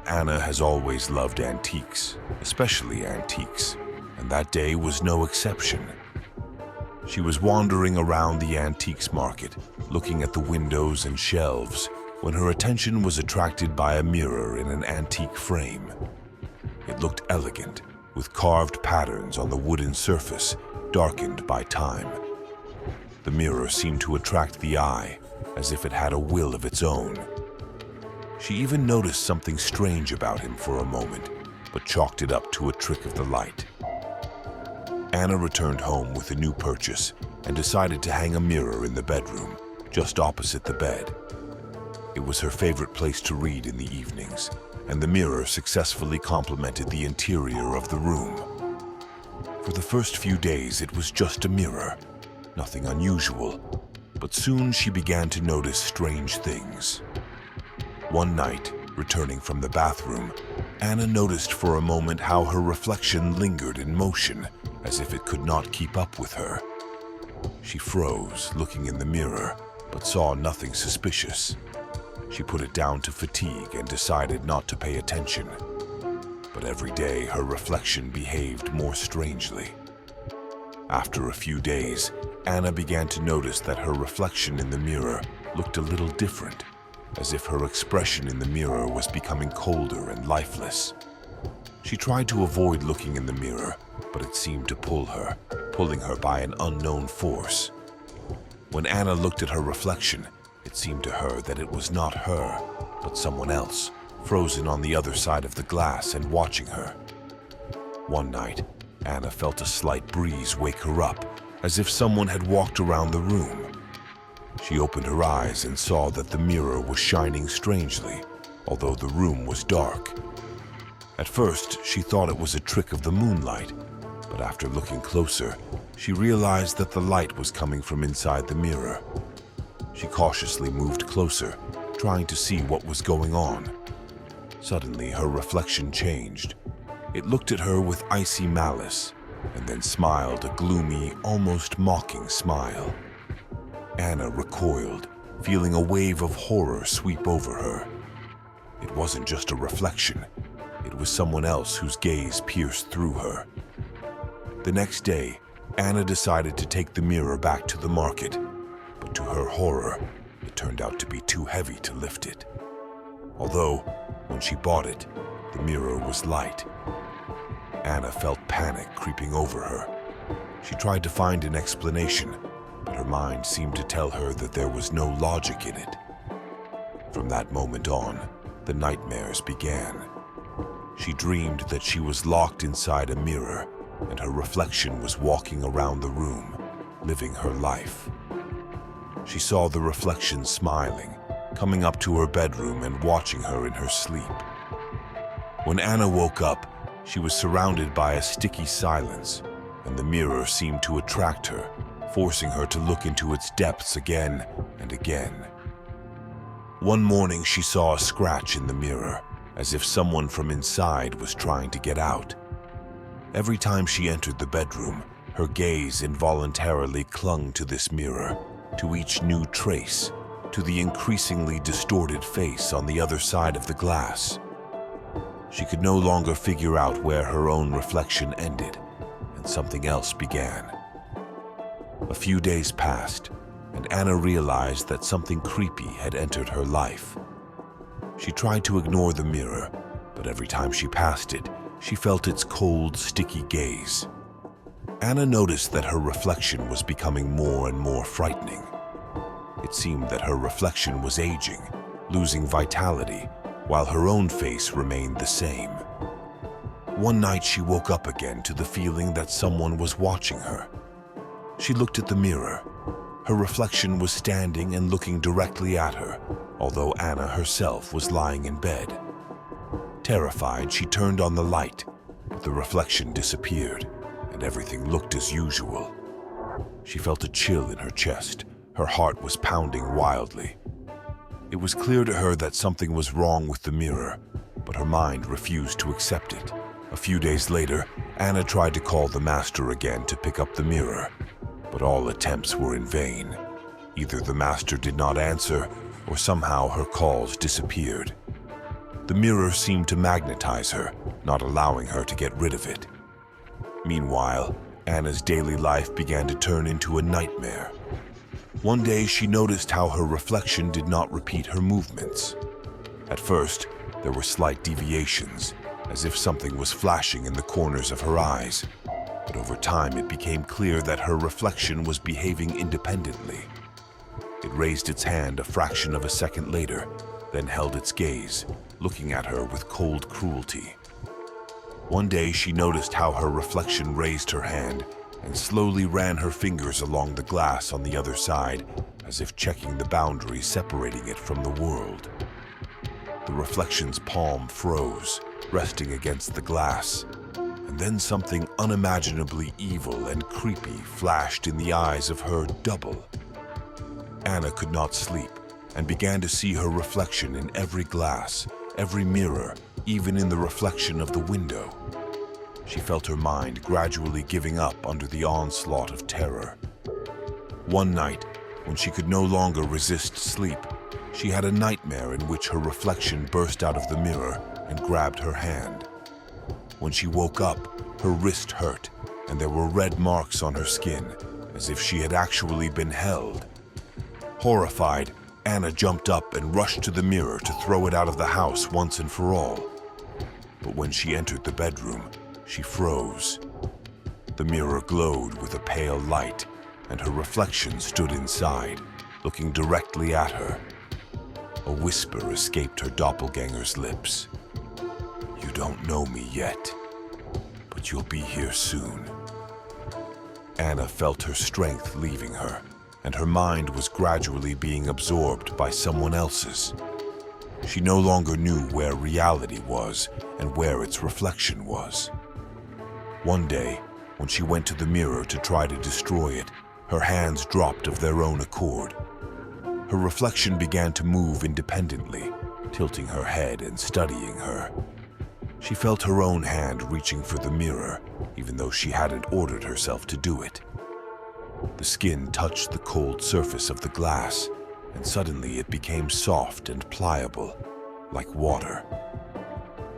Anna has always loved antiques, especially antiques, and that day was no exception. She was wandering around the antiques market, looking at the windows and shelves, when her attention was attracted by a mirror in an antique frame. It looked elegant, with carved patterns on the wooden surface, darkened by time. The mirror seemed to attract the eye, as if it had a will of its own. She even noticed something strange about him for a moment, but chalked it up to a trick of the light. Anna returned home with a new purchase and decided to hang a mirror in the bedroom, just opposite the bed. It was her favorite place to read in the evenings, and the mirror successfully complemented the interior of the room. For the first few days, it was just a mirror, nothing unusual, but soon she began to notice strange things. One night, returning from the bathroom, Anna noticed for a moment how her reflection lingered in motion, as if it could not keep up with her. She froze, looking in the mirror, but saw nothing suspicious. She put it down to fatigue and decided not to pay attention. But every day, her reflection behaved more strangely. After a few days, Anna began to notice that her reflection in the mirror looked a little different, as if her expression in the mirror was becoming colder and lifeless. She tried to avoid looking in the mirror, but it seemed to pulling her by an unknown force. When Anna looked at her reflection, it seemed to her that it was not her, but someone else, frozen on the other side of the glass and watching her. One night, Anna felt a slight breeze wake her up, as if someone had walked around the room. She opened her eyes and saw that the mirror was shining strangely, although the room was dark. At first, she thought it was a trick of the moonlight, but after looking closer, she realized that the light was coming from inside the mirror. She cautiously moved closer, trying to see what was going on. Suddenly, her reflection changed. It looked at her with icy malice, and then smiled a gloomy, almost mocking smile. Anna recoiled, feeling a wave of horror sweep over her. It wasn't just a reflection. It was someone else whose gaze pierced through her. The next day, Anna decided to take the mirror back to the market, but to her horror, it turned out to be too heavy to lift it. Although, when she bought it, the mirror was light. Anna felt panic creeping over her. She tried to find an explanation, but her mind seemed to tell her that there was no logic in it. From that moment on, the nightmares began. She dreamed that she was locked inside a mirror, and her reflection was walking around the room, living her life. She saw the reflection smiling, coming up to her bedroom and watching her in her sleep. When Anna woke up, she was surrounded by a sticky silence, and the mirror seemed to attract her, forcing her to look into its depths again and again. One morning, she saw a scratch in the mirror, as if someone from inside was trying to get out. Every time she entered the bedroom, her gaze involuntarily clung to this mirror, to each new trace, to the increasingly distorted face on the other side of the glass. She could no longer figure out where her own reflection ended, and something else began. A few days passed, and Anna realized that something creepy had entered her life. She tried to ignore the mirror, but every time she passed it, she felt its cold, sticky gaze. Anna noticed that her reflection was becoming more and more frightening. It seemed that her reflection was aging, losing vitality, while her own face remained the same. One night she woke up again to the feeling that someone was watching her. She looked at the mirror. Her reflection was standing and looking directly at her, although Anna herself was lying in bed. Terrified, she turned on the light, but the reflection disappeared, and everything looked as usual. She felt a chill in her chest. Her heart was pounding wildly. It was clear to her that something was wrong with the mirror, but her mind refused to accept it. A few days later, Anna tried to call the master again to pick up the mirror, but all attempts were in vain. Either the master did not answer, or somehow her calls disappeared. The mirror seemed to magnetize her, not allowing her to get rid of it. Meanwhile, Anna's daily life began to turn into a nightmare. One day, she noticed how her reflection did not repeat her movements. At first, there were slight deviations, as if something was flashing in the corners of her eyes. But over time, it became clear that her reflection was behaving independently. It raised its hand a fraction of a second later, then held its gaze, looking at her with cold cruelty. One day, she noticed how her reflection raised her hand and slowly ran her fingers along the glass on the other side, as if checking the boundary separating it from the world. The reflection's palm froze, resting against the glass, and then something unimaginably evil and creepy flashed in the eyes of her double. Anna could not sleep and began to see her reflection in every glass, every mirror, even in the reflection of the window. She felt her mind gradually giving up under the onslaught of terror. One night, when she could no longer resist sleep, she had a nightmare in which her reflection burst out of the mirror and grabbed her hand. When she woke up, her wrist hurt, and there were red marks on her skin, as if she had actually been held. Horrified, Anna jumped up and rushed to the mirror to throw it out of the house once and for all. But when she entered the bedroom, she froze. The mirror glowed with a pale light, and her reflection stood inside, looking directly at her. A whisper escaped her doppelganger's lips. "You don't know me yet, but you'll be here soon." Anna felt her strength leaving her, and her mind was gradually being absorbed by someone else's. She no longer knew where reality was and where its reflection was. One day, when she went to the mirror to try to destroy it, her hands dropped of their own accord. Her reflection began to move independently, tilting her head and studying her. She felt her own hand reaching for the mirror, even though she hadn't ordered herself to do it. The skin touched the cold surface of the glass, and suddenly it became soft and pliable, like water.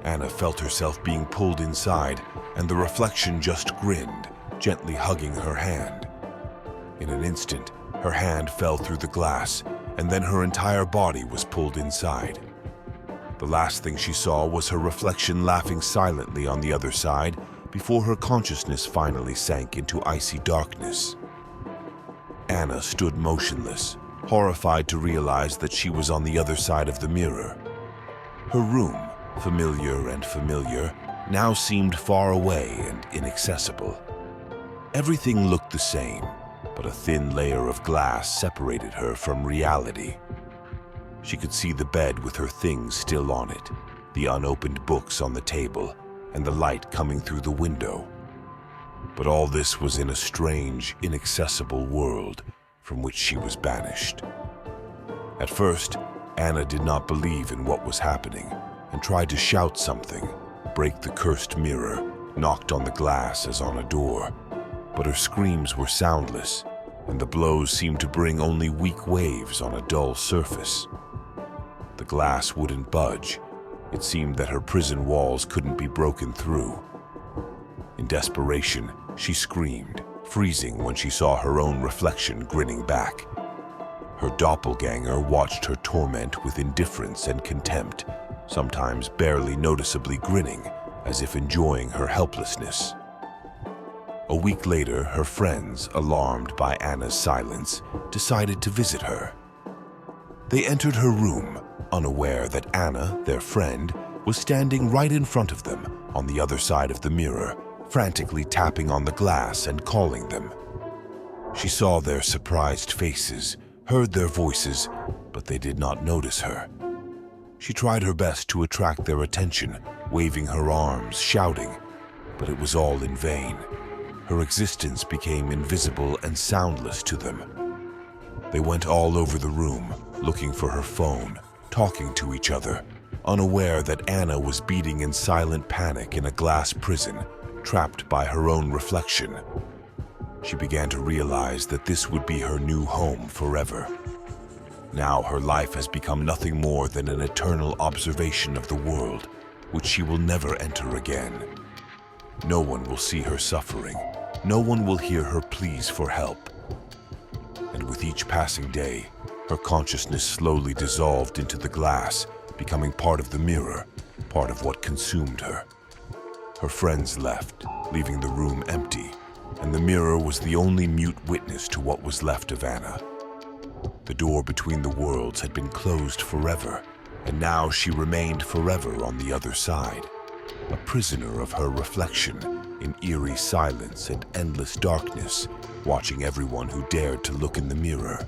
Anna felt herself being pulled inside, and the reflection just grinned, gently hugging her hand. In an instant, her hand fell through the glass, and then her entire body was pulled inside. The last thing she saw was her reflection laughing silently on the other side before her consciousness finally sank into icy darkness. Anna stood motionless, horrified to realize that she was on the other side of the mirror. Her room, familiar and familiar, now seemed far away and inaccessible. Everything looked the same, but a thin layer of glass separated her from reality. She could see the bed with her things still on it, the unopened books on the table, and the light coming through the window. But all this was in a strange, inaccessible world from which she was banished. At first, Anna did not believe in what was happening and tried to shout something, break the cursed mirror, knocked on the glass as on a door. But her screams were soundless, and the blows seemed to bring only weak waves on a dull surface. The glass wouldn't budge. It seemed that her prison walls couldn't be broken through. In desperation, she screamed, freezing when she saw her own reflection grinning back. Her doppelganger watched her torment with indifference and contempt, sometimes barely noticeably grinning, as if enjoying her helplessness. A week later, her friends, alarmed by Anna's silence, decided to visit her. They entered her room, unaware that Anna, their friend, was standing right in front of them, on the other side of the mirror, frantically tapping on the glass and calling them. She saw their surprised faces, heard their voices, but they did not notice her. She tried her best to attract their attention, waving her arms, shouting, but it was all in vain. Her existence became invisible and soundless to them. They went all over the room, looking for her phone, talking to each other, unaware that Anna was beating in silent panic in a glass prison, trapped by her own reflection. She began to realize that this would be her new home forever. Now her life has become nothing more than an eternal observation of the world, which she will never enter again. No one will see her suffering. No one will hear her pleas for help. And with each passing day, her consciousness slowly dissolved into the glass, becoming part of the mirror, part of what consumed her. Her friends left, leaving the room empty, and the mirror was the only mute witness to what was left of Anna. The door between the worlds had been closed forever, and now she remained forever on the other side, a prisoner of her reflection in eerie silence and endless darkness, watching everyone who dared to look in the mirror.